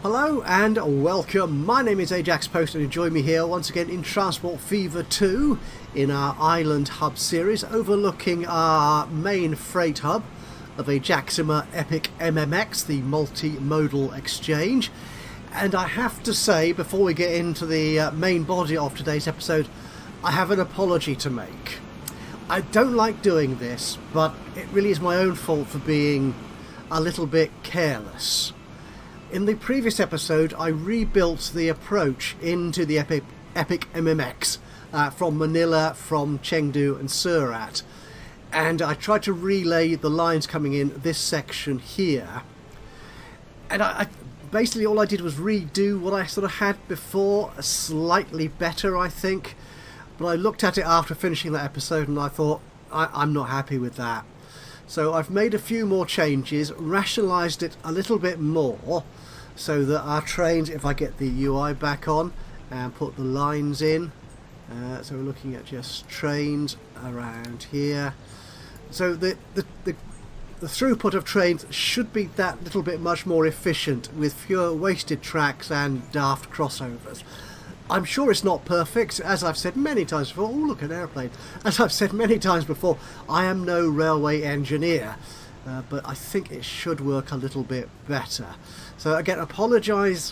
Hello and welcome, my name is Ajaxpost and you join me here once again in Transport Fever 2 in our Island Hub series overlooking our main freight hub of a Jacksima Epic MMX, the multimodal exchange. And I have to say, before we get into the main body of today's episode, I have an apology to make. I don't like doing this, but it really is my own fault for being a little bit careless. In the previous episode, I rebuilt the approach into the Epic MMX from Manila, from Chengdu and Surat. And I tried to relay the lines coming in this section here. And I basically all I did was redo what I sort of had before, slightly better I think. But I looked at it after finishing that episode and I thought, I'm not happy with that. So I've made a few more changes, rationalised it a little bit more, so that our trains, if I get the UI back on and put the lines in, so we're looking at just trains around here. So the throughput of trains should be that little bit much more efficient with fewer wasted tracks and daft crossovers. I'm sure it's not perfect, as I've said many times before. Oh, look, an airplane. As I've said many times before, I am no railway engineer, but I think it should work a little bit better. So again, apologies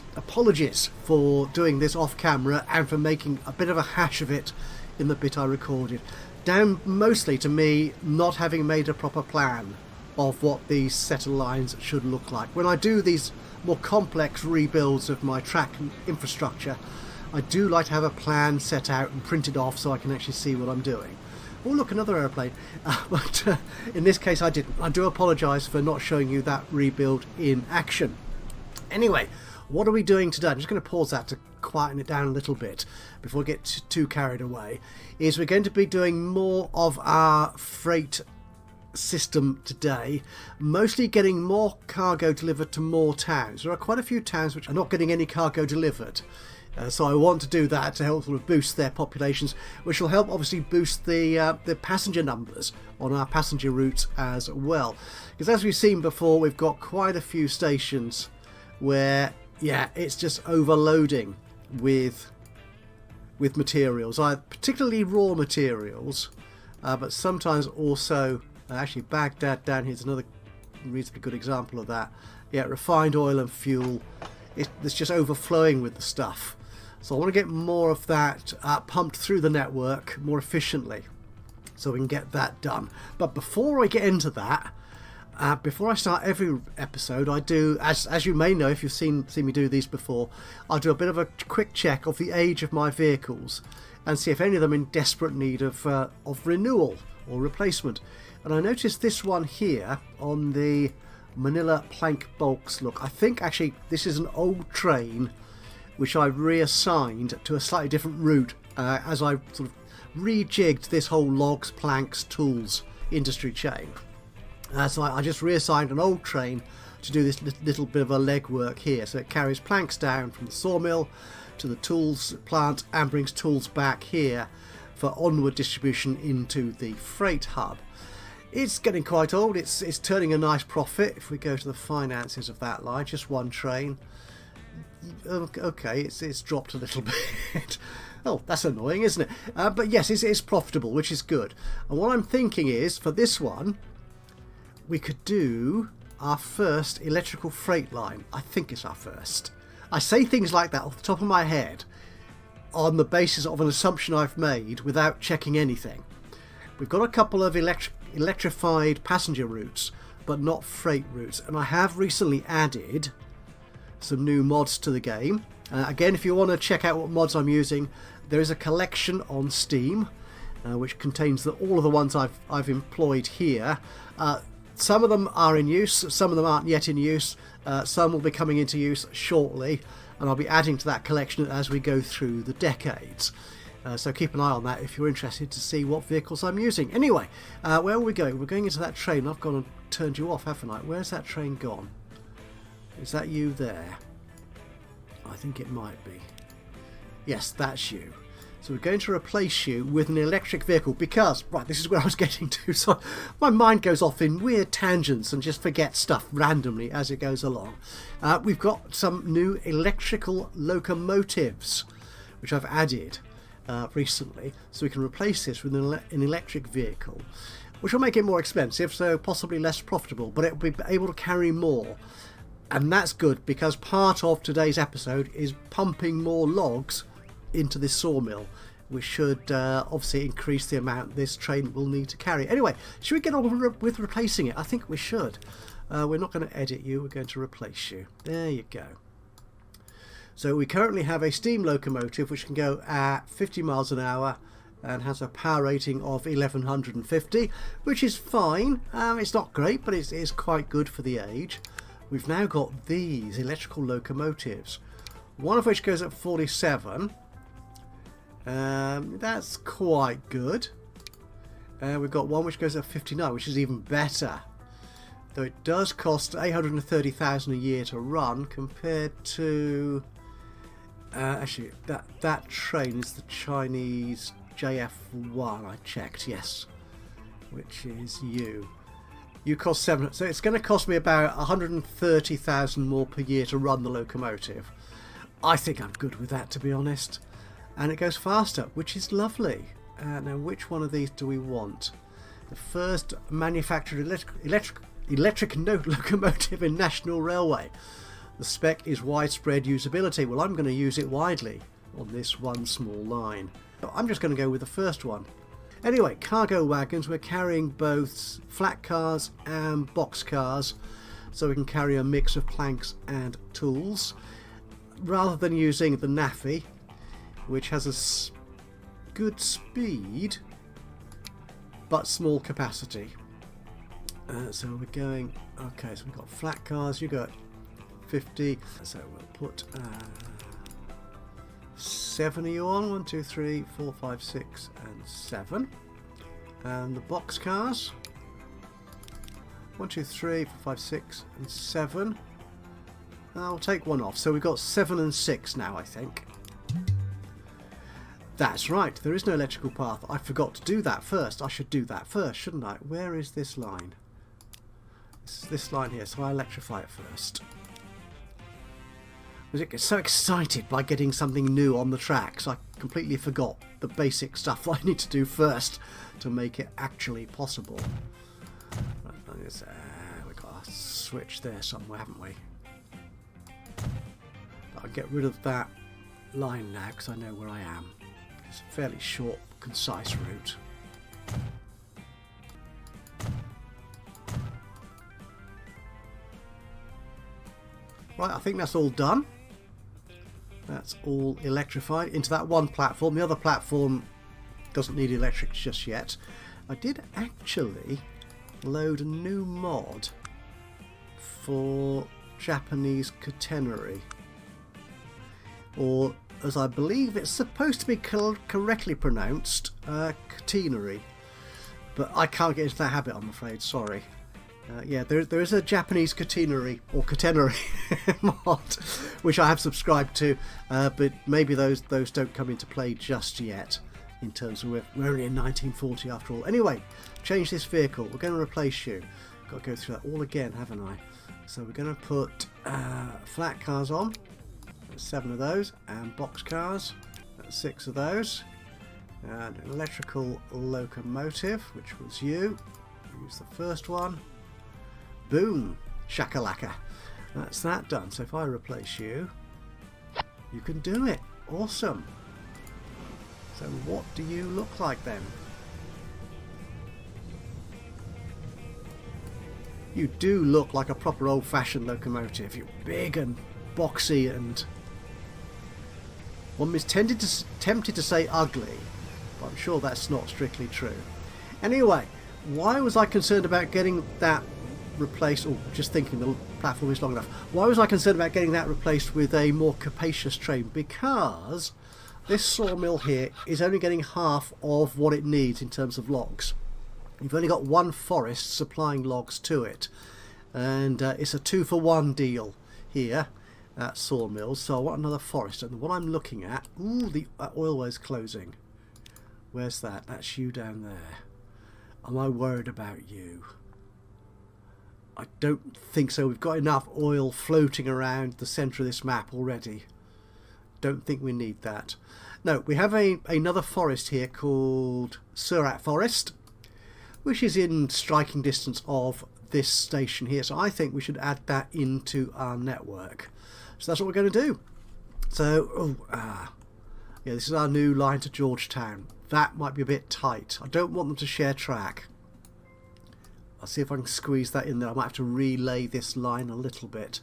for doing this off camera and for making a bit of a hash of it in the bit I recorded. Down mostly to me not having made a proper plan of what these set of lines should look like. When I do these more complex rebuilds of my track infrastructure, I do like to have a plan set out and printed off so I can actually see what I'm doing. Oh look, another airplane. But in this case I didn't. I do apologise for not showing you that rebuild in action. Anyway, what are we doing today? I'm just going to pause that to quieten it down a little bit before we get too carried away. Is we're going to be doing more of our freight system today, mostly getting more cargo delivered to more towns. There are quite a few towns which are not getting any cargo delivered. So I want to do that to help sort of boost their populations, which will help obviously boost the passenger numbers on our passenger routes as well. Because as we've seen before, we've got quite a few stations where, yeah, it's just overloading with materials, particularly raw materials, but sometimes also, actually Baghdad down here is another reasonably good example of that. Yeah, refined oil and fuel, it's just overflowing with the stuff. So I want to get more of that pumped through the network more efficiently so we can get that done. But before I get into that, before I start every episode, I do, as you may know if you've seen me do these before, I'll do a bit of a quick check of the age of my vehicles and see if any of them are in desperate need of renewal or replacement. And I noticed this one here on the Manila plank bulks. Look, I think actually this is an old train which I reassigned to a slightly different route as I sort of rejigged this whole logs, planks, tools industry chain. So I just reassigned an old train to do this little bit of a legwork here. So it carries planks down from the sawmill to the tools plant and brings tools back here for onward distribution into the freight hub. It's getting quite old. It's turning a nice profit. If we go to the finances of that line, just one train. Okay, it's dropped a little bit. Oh, that's annoying, isn't it? But yes, it's profitable, which is good. And what I'm thinking is, for this one, we could do our first electrical freight line. I think it's our first. I say things like that off the top of my head on the basis of an assumption I've made without checking anything. We've got a couple of electrified passenger routes, but not freight routes. And I have recently added some new mods to the game. Again, if you want to check out what mods I'm using, there is a collection on Steam which contains all of the ones I've employed here. Some of them are in use, some of them aren't yet in use, some will be coming into use shortly, and I'll be adding to that collection as we go through the decades. So keep an eye on that if you're interested to see what vehicles I'm using. Anyway, where are we going? We're going into that train. I've gone and turned you off, haven't I? Where's that train gone? Is that you there? I think it might be. Yes, that's you. So we're going to replace you with an electric vehicle because, right, this is where I was getting to. So my mind goes off in weird tangents and just forgets stuff randomly as it goes along. We've got some new electrical locomotives, which I've added recently. So we can replace this with an electric vehicle, which will make it more expensive, so possibly less profitable, but it will be able to carry more. And that's good because part of today's episode is pumping more logs into this sawmill, which should obviously increase the amount this train will need to carry. Anyway, should we get on with replacing it? I think we should. We're not going to edit you, we're going to replace you. There you go. So we currently have a steam locomotive which can go at 50 miles an hour and has a power rating of 1150, which is fine. It's not great, but it's quite good for the age. We've now got these electrical locomotives, one of which goes at 47. That's quite good. We've got one which goes at 59, which is even better. Though it does cost 830,000 a year to run, compared to actually that train is the Chinese JF1. I checked, yes, which is you. You cost 7, so it's going to cost me about 130,000 more per year to run the locomotive. I think I'm good with that, to be honest. And it goes faster, which is lovely. Now, which one of these do we want? The first manufactured electric locomotive in National Railway. The spec is widespread usability. Well, I'm going to use it widely on this one small line. But I'm just going to go with the first one. Anyway, cargo wagons. We're carrying both flat cars and box cars, so we can carry a mix of planks and tools, rather than using the NAFI, which has a good speed but small capacity. So we're going, okay, so we've got flat cars, you got 50, so we'll put 7 of you on, 1, 2, 3, 4, 5, 6 and 7. And the box cars, 1, 2, 3, 4, 5, 6 and 7. I'll take one off, so we've got 7 and 6 now, I think. That's right, there is no electrical path. I forgot to do that first. I should do that first, shouldn't I? Where is this line? This line here, so I electrify it first. I was so excited by getting something new on the tracks, I completely forgot the basic stuff I need to do first to make it actually possible. We've got a switch there somewhere, haven't we? I'll get rid of that line now because I know where I am. It's a fairly short, concise route. Right, I think that's all done. That's all electrified into that one platform. The other platform doesn't need electric just yet. I did actually load a new mod for Japanese catenary, or as I believe it's supposed to be correctly pronounced, catenary, but I can't get into that habit, I'm afraid, sorry. Yeah, there is a Japanese catenary or catenary mod which I have subscribed to, but maybe those don't come into play just yet, in terms of we're only in 1940 after all. Anyway, change this vehicle. We're going to replace you. Got to go through that all again, haven't I? So we're going to put flat cars on. 7 of those, and box cars, 6 of those, and an electrical locomotive, which was you. Use the first one. Boom, shakalaka. That's that done. So if I replace you, you can do it. Awesome. So what do you look like then? You do look like a proper old-fashioned locomotive. You're big and boxy, and one is tempted to say ugly, but I'm sure that's not strictly true. Anyway, why was I concerned about getting that replaced, or just thinking the platform is long enough? Why was I concerned about getting that replaced with a more capacious train? Because this sawmill here is only getting half of what it needs in terms of logs. You've only got one forest supplying logs to it, and it's a 2-for-1 deal here. sawmills, so I want another forest. And what I'm looking at, ooh, the oil well's closing. Where's that? That's you down there. Am I worried about you? I don't think so. We've got enough oil floating around the centre of this map already. Don't think we need that. No, we have another forest here called Soar Forest, which is in striking distance of this station here. So I think we should add that into our network. So that's what we're going to do. So, yeah, this is our new line to Georgetown. That might be a bit tight. I don't want them to share track. I'll see if I can squeeze that in there. I might have to relay this line a little bit.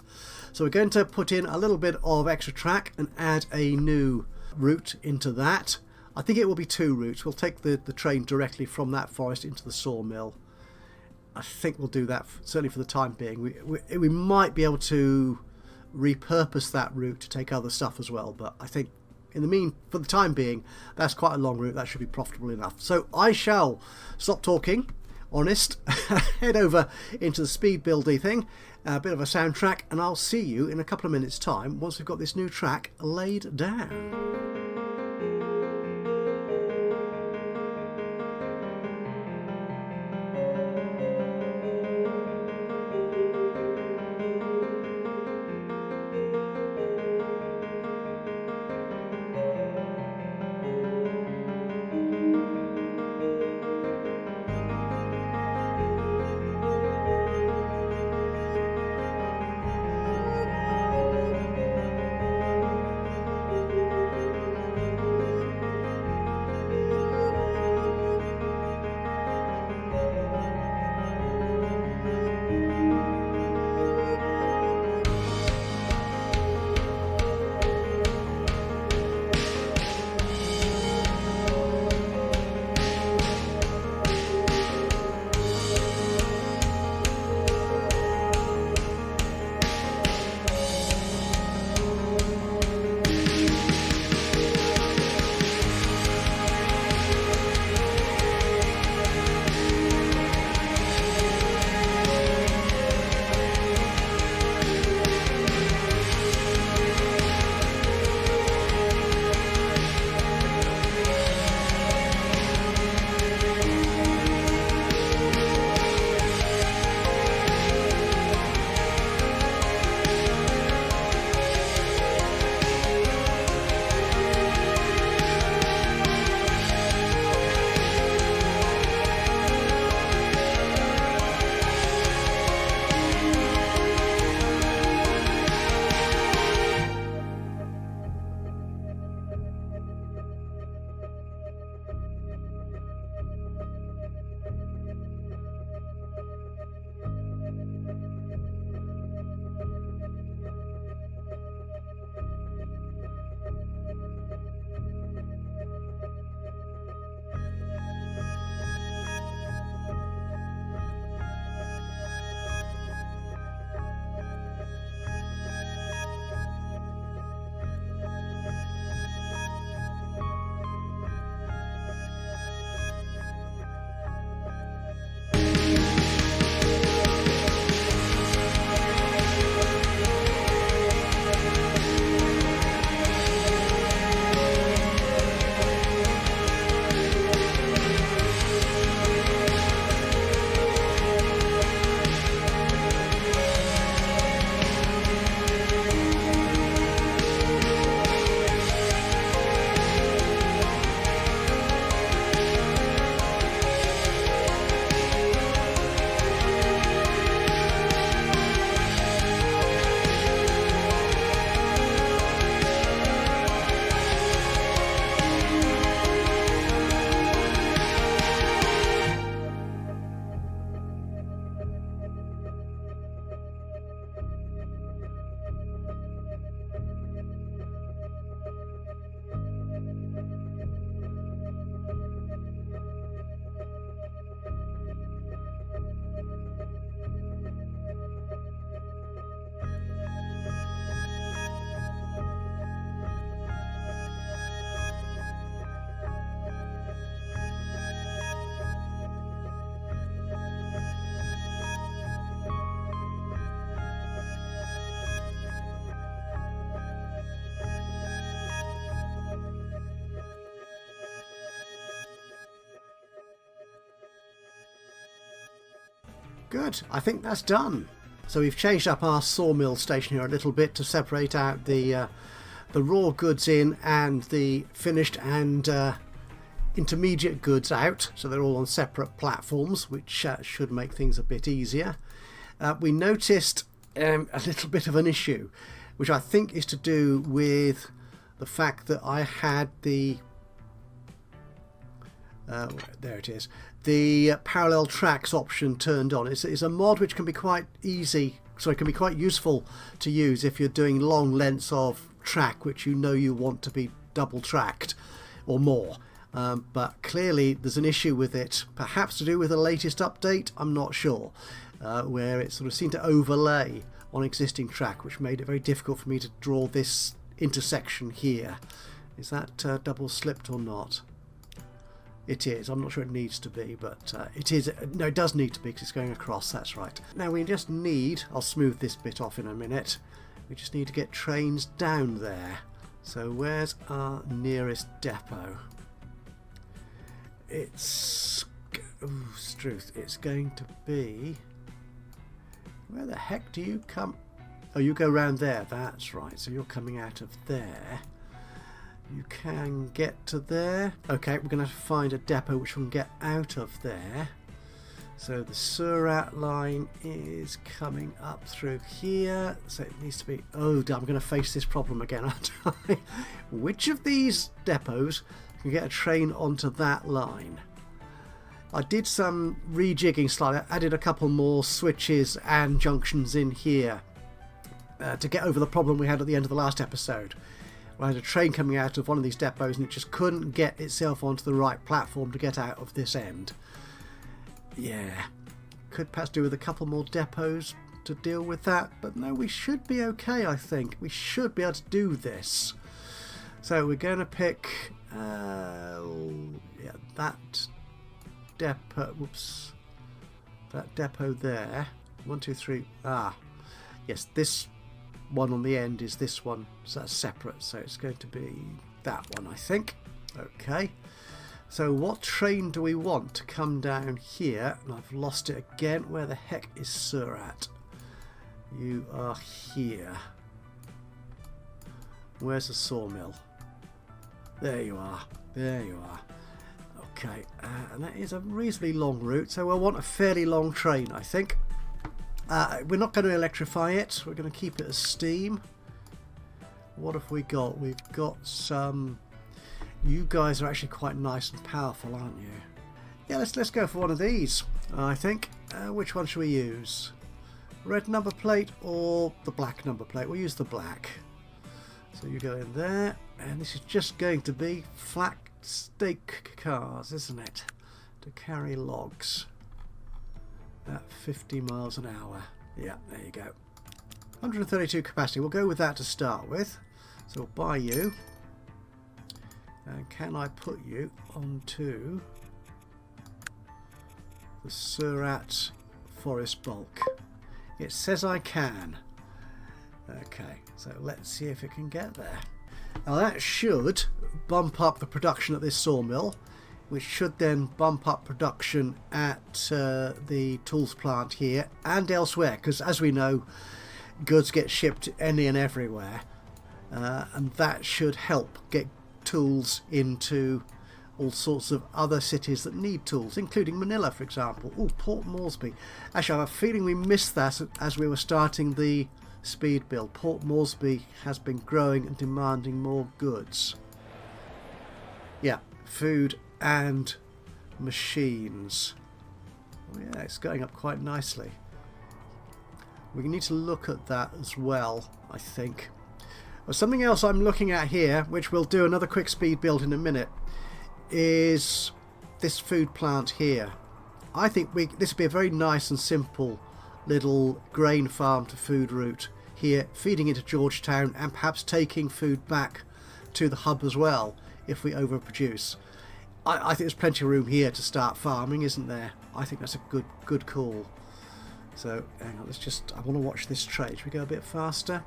So we're going to put in a little bit of extra track and add a new route into that. I think it will be 2 routes. We'll take the train directly from that forest into the sawmill. I think we'll do that, certainly for the time being. We might be able to repurpose that route to take other stuff as well, but I think for the time being, that's quite a long route. That should be profitable enough. So I shall stop talking, honest, head over into the speed buildy thing, a bit of a soundtrack, and I'll see you in a couple of minutes' time once we've got this new track laid down. Good, I think that's done. So we've changed up our sawmill station here a little bit to separate out the raw goods in and the finished and intermediate goods out, so they're all on separate platforms, which should make things a bit easier. We noticed a little bit of an issue, which I think is to do with the fact that I had the there it is, the parallel tracks option turned on. It's a mod which can be quite easy, so it can be quite useful to use if you're doing long lengths of track which you know you want to be double tracked or more. But clearly there's an issue with it, perhaps to do with the latest update, I'm not sure, where it sort of seemed to overlay on existing track, which made it very difficult for me to draw this intersection here. Is that double slipped or not? It is. I'm not sure it needs to be, but it is. No, it does need to be because it's going across, that's right. Now we just need, I'll smooth this bit off in a minute, we just need to get trains down there. So where's our nearest depot? It's, ooh, Struth, it's going to be, where the heck do you come? Oh, you go round there, that's right, so you're coming out of there. You can get to there. Okay, we're going to have to find a depot which we can get out of there. So the Surat line is coming up through here, so it needs to be, oh, I'm going to face this problem again, aren't I? Which of these depots can get a train onto that line? I did some rejigging slightly, I added a couple more switches and junctions in here to get over the problem we had at the end of the last episode. I had a train coming out of one of these depots and it just couldn't get itself onto the right platform to get out of this end. Yeah, could perhaps do with a couple more depots to deal with that, but no, we should be okay, I think. We should be able to do this. So we're going to pick yeah, that depot, whoops, that depot there. 1, 2, 3, yes, this one on the end is this one, so that's separate, so it's going to be that one, I think. Okay, so what train do we want to come down here? And I've lost it again. Where the heck is Surat? You are here. Where's the sawmill? There you are, there you are. Okay, and that is a reasonably long route, so we'll want a fairly long train, I think. We're not going to electrify it, we're going to keep it as steam. What have we got? We've got some... You guys are actually quite nice and powerful, aren't you? Yeah, let's go for one of these, I think. Which one should we use? Red number plate or the black number plate? We'll use the black. So you go in there, and this is just going to be flat stake cars, isn't it? To carry logs. At 50 miles an hour. Yeah, there you go. 132 capacity. We'll go with that to start with. So we'll buy you. And can I put you onto the Surat Forest Bulk? It says I can. Okay, so let's see if it can get there. Now that should bump up the production at this sawmill, which should then bump up production at the tools plant here and elsewhere, because as we know, goods get shipped any and everywhere, and that should help get tools into all sorts of other cities that need tools, including Manila, for example. Oh, Port Moresby. Actually, I have a feeling we missed that as we were starting the speed build. Port Moresby has been growing and demanding more goods. Yeah, food and machines. Oh yeah, it's going up quite nicely. We need to look at that as well, I think. Well, something else I'm looking at here, which we'll do another quick speed build in a minute, is this food plant here. I think this would be a very nice and simple little grain farm to food route here, feeding into Georgetown and perhaps taking food back to the hub as well if we overproduce. I think there's plenty of room here to start farming, isn't there? I think that's a good call. So hang on, I want to watch this trade. Should we go a bit faster?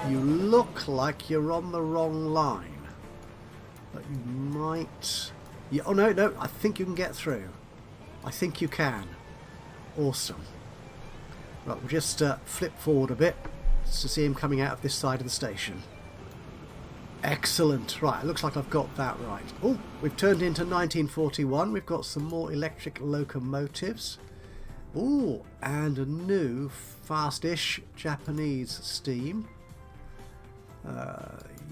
You look like you're on the wrong line, but you might... oh no, I think you can get through. I think you can. awesome. Right, we'll just flip forward a bit to see him coming out of this side of the station. Excellent. Right, it looks like I've got that right. Oh, we've turned into 1941. We've got some more electric locomotives. Oh, and a new fast-ish Japanese steam.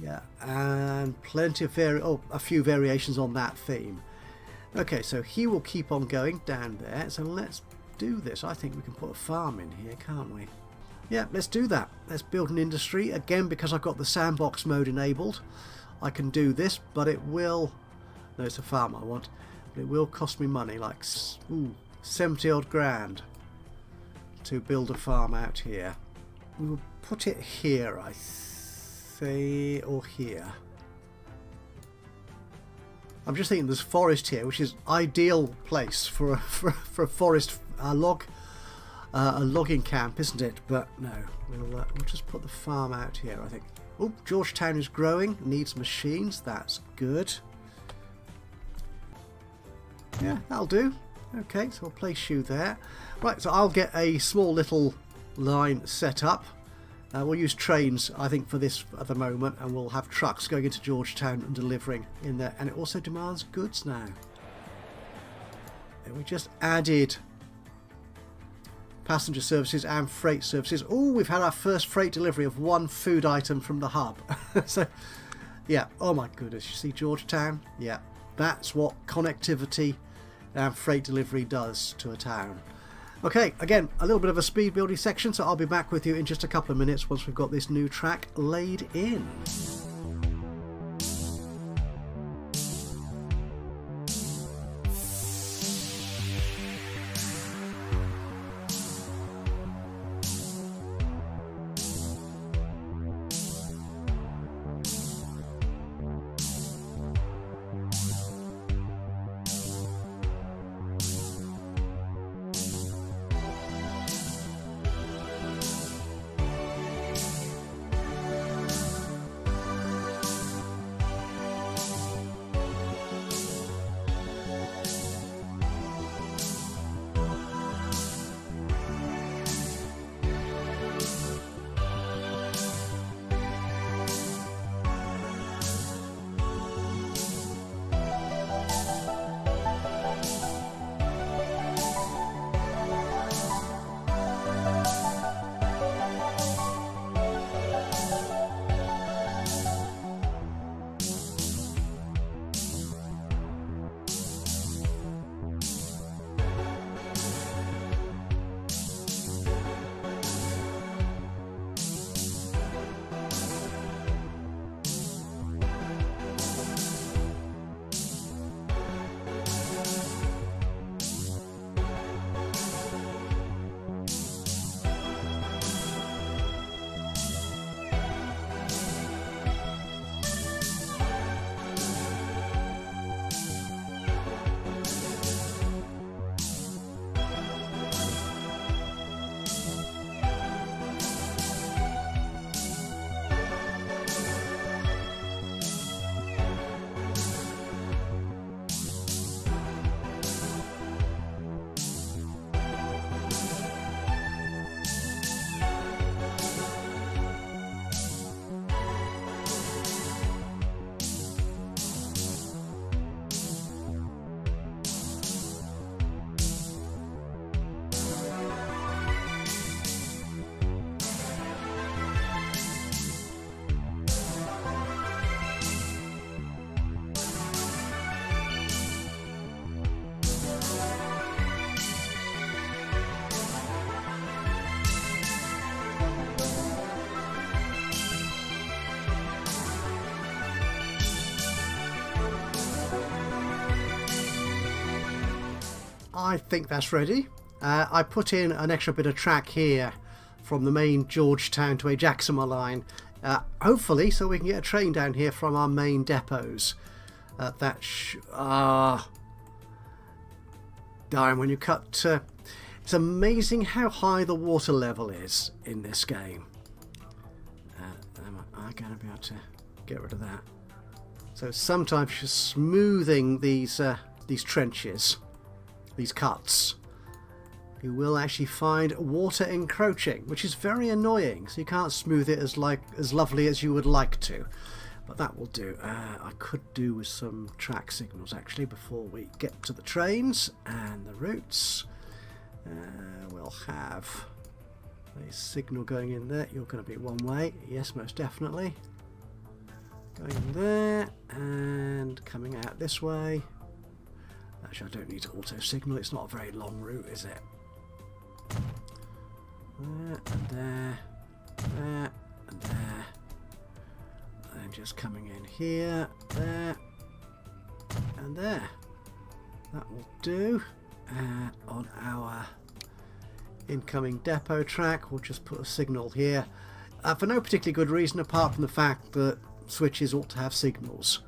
Yeah, and plenty of a few variations on that theme. Okay, so he will keep on going down there. So let's do this. I think we can put a farm in here, can't we? Yeah, let's do that. Let's build an industry. Again, because I've got the sandbox mode enabled, I can do this, but it will... No, it's a farm I want. But it will cost me money, like 70 odd grand to build a farm out here. We will put it here, I say, or here. I'm just thinking there's forest here, which is ideal place for a forest a logging camp, isn't it? But no, we'll just put the farm out here, I think. Oh, Georgetown is growing, needs machines, that's good. Yeah, that'll do. Okay, so we'll place you there. Right, so I'll get a small little line set up. We'll use trains, I think, for this at the moment, and we'll have trucks going into Georgetown and delivering in there. And it also demands goods now. And we just added passenger services and freight services. Oh, we've had our first freight delivery of one food item from the hub. So, yeah, oh my goodness, you see Georgetown? Yeah, that's what connectivity and freight delivery does to a town. Okay, again, a little bit of a speed building section, so I'll be back with you in just a couple of minutes once we've got this new track laid in. I think that's ready. I put in an extra bit of track here from the main Georgetown to Ajaxpost line, hopefully so we can get a train down here from our main depots. Darn, when you cut... it's amazing how high the water level is in this game. Am I going to be able to get rid of that? So sometimes you're smoothing these trenches, these cuts. you will actually find water encroaching, which is very annoying, so you can't smooth it as lovely as you would like to. But that will do. I could do with some track signals actually before we get to the trains and the routes. We'll have a signal going in there. You're going to be one way. Yes, most definitely. Going there and coming out this way. Actually, I don't need to auto signal. It's not a very long route, is it? There and there, there and there. And just coming in here, there and there. That will do. On our incoming depot track, we'll just put a signal here for no particularly good reason apart from the fact that switches ought to have signals.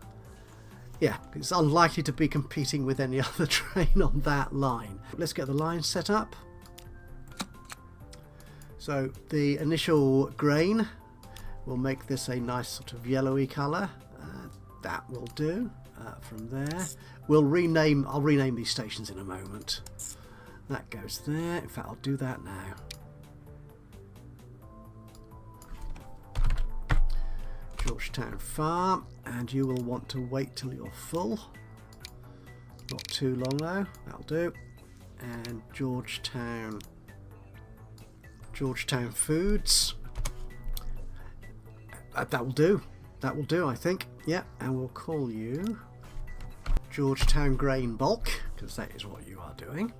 Yeah, it's unlikely to be competing with any other train on that line. Let's get the line set up. So the initial grain will make this a nice sort of yellowy colour. That will do. From there, I'll rename these stations in a moment. That goes there. In fact, I'll do that now. Georgetown Farm, and you will want to wait till you're full. Not too long though. That'll do. And Georgetown Foods. That will do. That will do, I think. Yeah, and we'll call you Georgetown Grain Bulk, because that is what you are doing.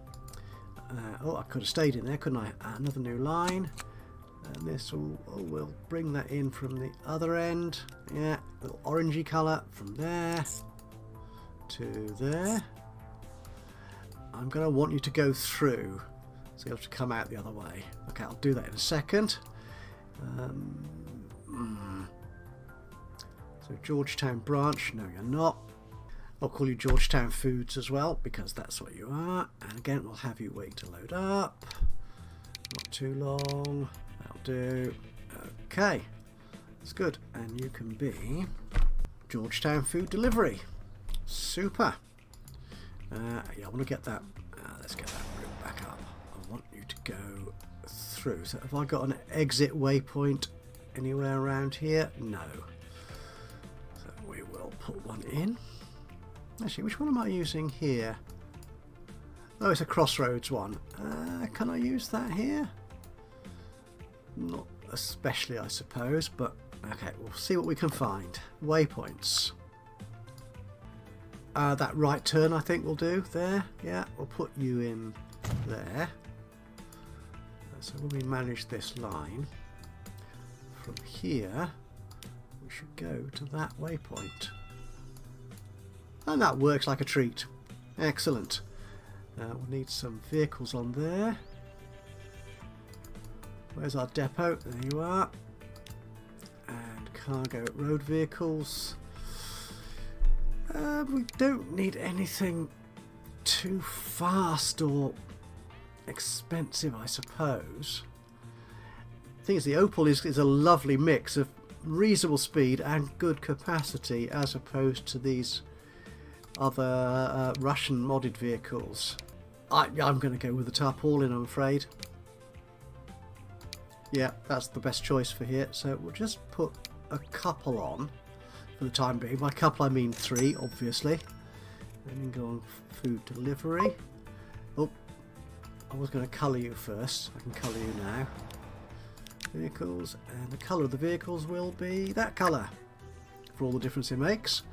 Oh, I could have stayed in there, couldn't I? Another new line. And this will, we'll bring that in from the other end. Yeah, little orangey colour from there to there. I'm going to want you to go through, so you'll have to come out the other way. Okay, I'll do that in a second. So Georgetown branch, no you're not. I'll call you Georgetown Foods as well, because that's what you are. And again, we'll have you wait to load up. Not too long. That'll do. Okay, that's good. And you can be Georgetown Food Delivery. Super. Yeah, I want to get that. Let's get that route back up. I want you to go through. So have I got an exit waypoint anywhere around here? No. So we will put one in. Actually, which one am I using here? Oh, it's a crossroads one. Can I use that here? Not especially, I suppose, but okay, we'll see what we can find. Waypoints. That right turn, I think, will do there. Yeah, we'll put you in there. So when we manage this line, from here, we should go to that waypoint. And that works like a treat. Excellent. We'll need some vehicles on there. Where's our depot? There you are. And cargo road vehicles. We don't need anything too fast or expensive, I suppose. The thing is, the Opal is a lovely mix of reasonable speed and good capacity as opposed to these other Russian modded vehicles. I'm going to go with the tarpaulin, I'm afraid. Yeah, that's the best choice for here. So we'll just put a couple on for the time being. By couple I mean 3, obviously. And then go on food delivery. Oh, I was going to colour you first. I can colour you now. Vehicles, and the colour of the vehicles will be that colour, for all the difference it makes.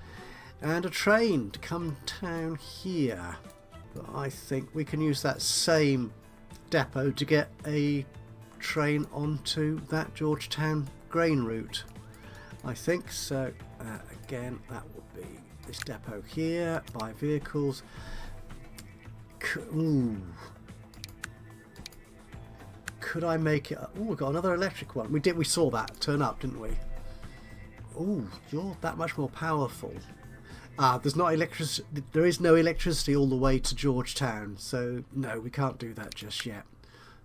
And a train to come down here. But I think we can use that same depot to get a train onto that Georgetown grain route. I think so. Again, that will be this depot here. Buy vehicles. Ooh. Could I make it? Oh, we've got another electric one. We saw that turn up, didn't we? Oh, you're that much more powerful. There's not electricity. There is no electricity all the way to Georgetown, so no, we can't do that just yet.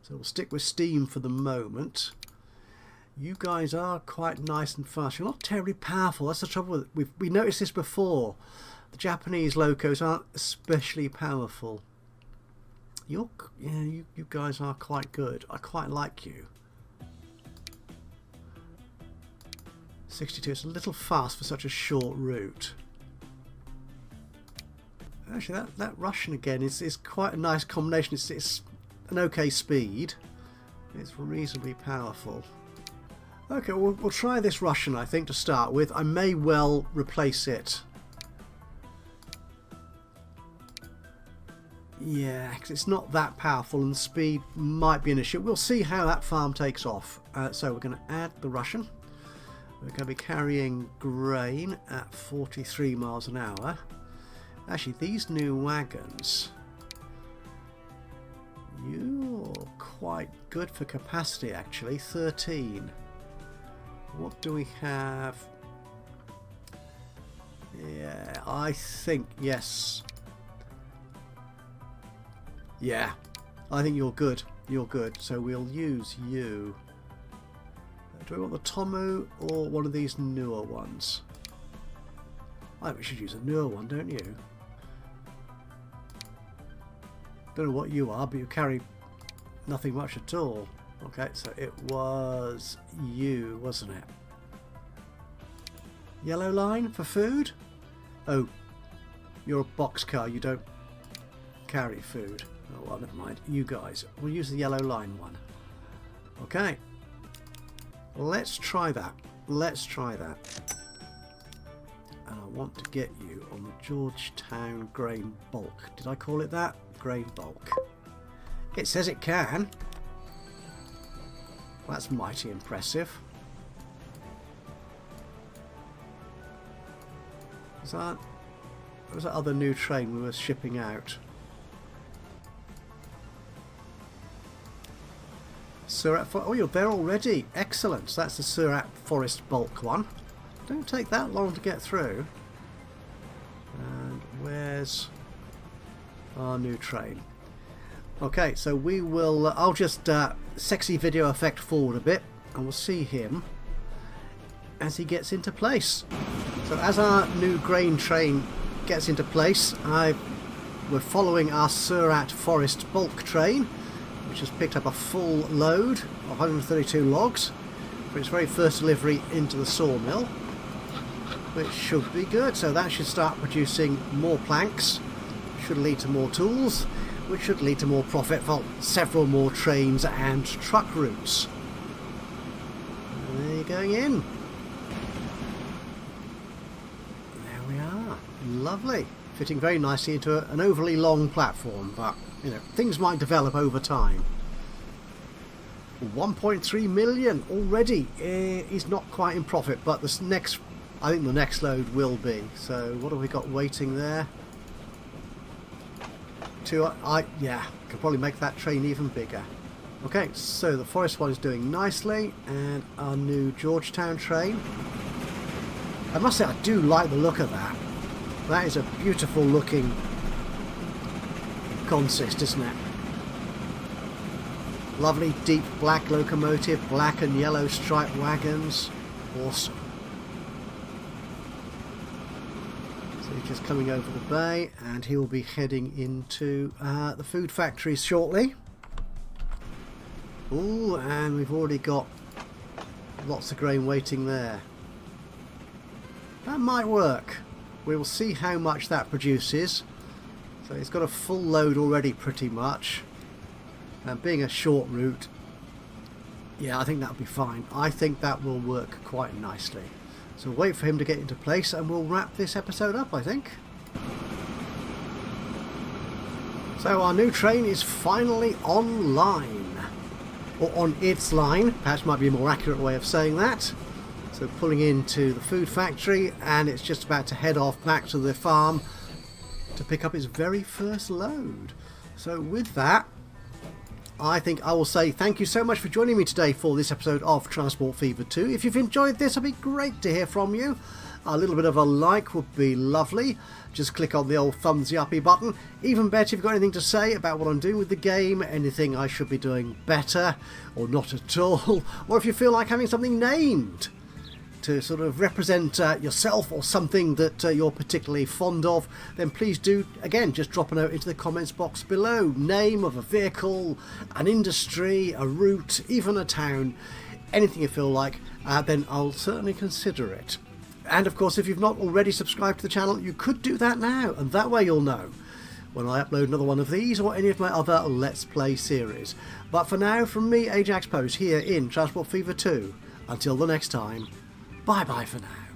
So we'll stick with steam for the moment. You guys are quite nice and fast. You're not terribly powerful. That's the trouble with it. We noticed this before. The Japanese locos aren't especially powerful. Yeah, you guys are quite good. I quite like you. 62, it's a little fast for such a short route. Actually, that Russian again is quite a nice combination. It's an okay speed. It's reasonably powerful. Okay, we'll try this Russian, I think, to start with. I may well replace it. Yeah, because it's not that powerful and speed might be an issue. We'll see how that farm takes off. So we're going to add the Russian. We're going to be carrying grain at 43 miles an hour. Actually, these new wagons, you're quite good for capacity actually, 13. What do we have? Yeah, I think, yes. Yeah, I think you're good. You're good. So we'll use you. Do we want the Tomu or one of these newer ones? I think we should use a newer one, don't you? Don't know what you are, but you carry nothing much at all. Okay, so it was you, wasn't it? Yellow line for food? Oh, you're a boxcar, you don't carry food. Oh well, never mind. You guys, we'll use the yellow line one. Okay. Let's try that. Let's try that. And I want to get you on the Georgetown grain bulk. Did I call it that? Grain bulk. It says it can. That's mighty impressive. Was that other new train we were shipping out? Surat, oh, you're there already. Excellent. So that's the Surat Forest bulk one. Don't take that long to get through. And where's our new train? Okay, so we will. I'll just sexy video effect forward a bit, and we'll see him as he gets into place. So as our new grain train gets into place, we're following our Surat Forest bulk train, which has picked up a full load of 132 logs for its very first delivery into the sawmill, which should be good. So that should start producing more planks, should lead to more tools, which should lead to more profit for several more trains and truck routes. There you're going in. There we are. Lovely. Fitting very nicely into an overly long platform, but you know, things might develop over time. 1.3 million already is not quite in profit, but this next, I think the next load will be. So what have we got waiting there? Yeah, could probably make that train even bigger. Okay, so the forest one is doing nicely, and our new Georgetown train. I must say, I do like the look of that. That is a beautiful looking consist, isn't it? Lovely deep black locomotive, black and yellow striped wagons. Awesome. So he's just coming over the bay, and he will be heading into the food factories shortly. Ooh, and we've already got lots of grain waiting there. That might work. We will see how much that produces. So it's got a full load already pretty much. And being a short route, yeah, I think that'll be fine. I think that will work quite nicely. So wait for him to get into place and we'll wrap this episode up, I think. So our new train is finally online. Or on its line, perhaps might be a more accurate way of saying that. So pulling into the food factory, and it's just about to head off back to the farm to pick up its very first load. So with that, I think I will say thank you so much for joining me today for this episode of Transport Fever 2. If you've enjoyed this, it'd be great to hear from you. A little bit of a like would be lovely. Just click on the old thumbsy uppy button. Even better if you've got anything to say about what I'm doing with the game, anything I should be doing better or not at all, or if you feel like having something named. to sort of represent yourself or something that you're particularly fond of, then please do, again, just drop a note into the comments box below. Name of a vehicle, an industry, a route, even a town, anything you feel like, then I'll certainly consider it. And of course, if you've not already subscribed to the channel, you could do that now, and that way you'll know when I upload another one of these or any of my other Let's Play series. But for now, from me, Ajaxpost, here in Transport Fever 2, until the next time, bye bye for now.